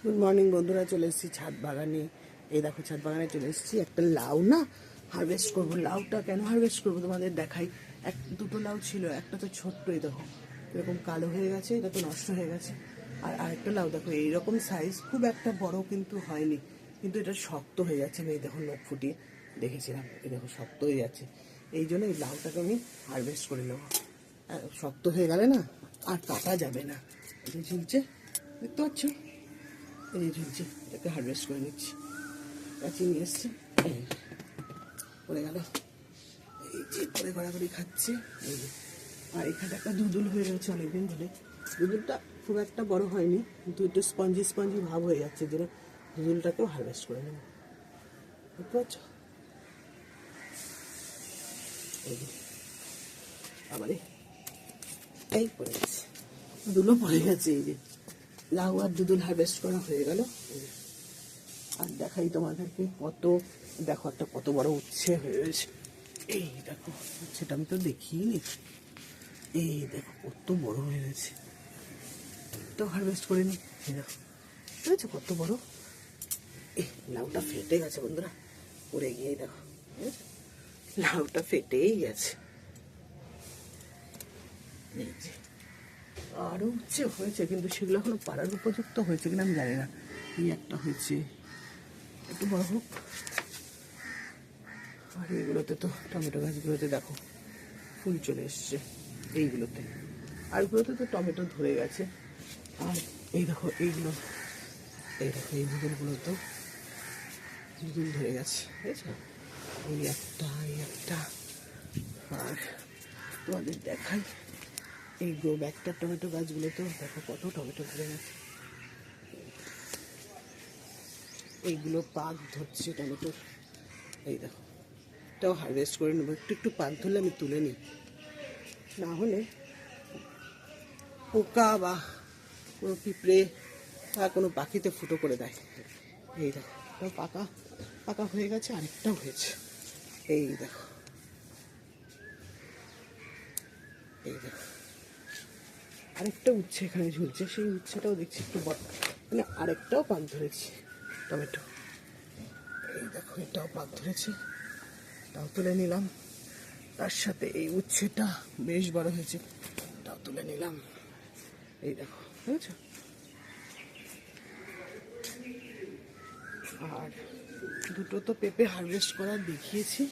Good morning বন্ধুরা, চলে এসেছি ছাদ বাগানে। এই দেখো ছাদ বাগানে চলে এসেছি। একটা লাউ না হারভেস্ট করবো। লাউটা কেন হারভেস্ট করবো তোমাদের দেখাই। দুটো লাউ ছিল, একটা তো ছোট্ট, এই দেখো এরকম কালো হয়ে গেছে, এটা তো নষ্ট হয়ে গেছে। আর আরেকটা লাউ দেখো এইরকম সাইজ, খুব একটা বড় কিন্তু হয়নি, কিন্তু এটা শক্ত হয়ে যাচ্ছে। আমি এই দেখো নখ ফুটিয়ে দেখেছিলাম, এই দেখো শক্ত হয়ে যাচ্ছে। এই জন্য এই লাউটাকে আমি হারভেস্ট করে নেবো। শক্ত হয়ে গেলে না আর কাটা যাবে না। এটা ঝুলছে, দেখতে পাচ্ছ, এই যে ঝুলছে, এটাকে হারভেস্ট করে নিচ্ছি। কাছে নিয়ে এসছে, পড়ে গেল, এই যে পরে গড়াগড়ি খাচ্ছে। এই যে, আর এখানে একটা দুদুল হয়ে রয়েছে অনেকদিন ধরে। দুদুলটা খুব একটা বড় হয়নি, কিন্তু একটু স্পঞ্জি স্পঞ্জি ভাব হয়ে যাচ্ছে, যেন দুদুলটাকেও হারভেস্ট করে নেব। বুঝতে পারছ? এই যে আবারে এই পড়ে গেছে, দুলো পড়ে গেছে। এই যে লাউ আর দুদুল হারভেস্ট করা হয়ে গেল। আর দেখাই তোমাদেরকে কত, দেখো একটা কত বড় উচ্ছে হয়ে রয়েছে। এই দেখো উচ্ছেটা আমি তো দেখিনি। এই দেখো কত বড় হয়ে গেছে, তো হারভেস্ট করে নি। এই দেখো বুঝেছো কত বড়। এই লাউটা ফেটে গেছে বন্ধুরা, পড়ে গিয়ে দেখো লাউটা ফেটেই গেছে। এই যে আরও উচ্ছে হয়েছে, কিন্তু সেগুলো এখনো পাড়ার উপযুক্ত হয়েছে কিনা আমি জানি না। এই একটা হয়েছে, একটু বড় হোক। আর এইগুলোতে তো টমেটো গাছগুলোতে দেখো ফুল চলে এসছে, এইগুলোতে। আরগুলোতে তো টমেটো ধরে গেছে। আর এই দেখো এইগুলো, এই দেখো এই দুধুলগুলো তো দুধুল ধরে গেছে, বুঝেছো? এই একটা, এই একটা। আর তোমাদের দেখাই এই গ্রো ব্যাগটার টমেটো গাছগুলোতেও দেখো কত টমেটো ধরে গেছে। এইগুলো পাক ধরছে টমেটোর, এই দেখো। এটাও হারভেস্ট করে নেবো, একটু একটু পাক ধরলে আমি তুলে নিই, না হলে পোকা বা কোনো পিঁপড়ে বা কোনো পাখিতে ফুটো করে দেয়। এই দেখো এটাও পাকা পাকা হয়ে গেছে, আরেকটাও হয়েছে। এই দেখো, এই দেখো আরেকটা উচ্ছে এখানে ঝুলছে, সেই উচ্ছেটাও দেখছি একটু বড়, মানে আরেকটাও পাক ধরেছি টমেটো। এই দেখো এটাও পাক ধরেছে, এটাও তুলে নিলাম। তার সাথে এই উচ্ছেটা বেশ বড় হয়েছে, এটাও তুলে নিলাম। এই দেখো বুঝেছো? আর দুটো তো পেঁপে হারভেস্ট করার দেখিয়েছি।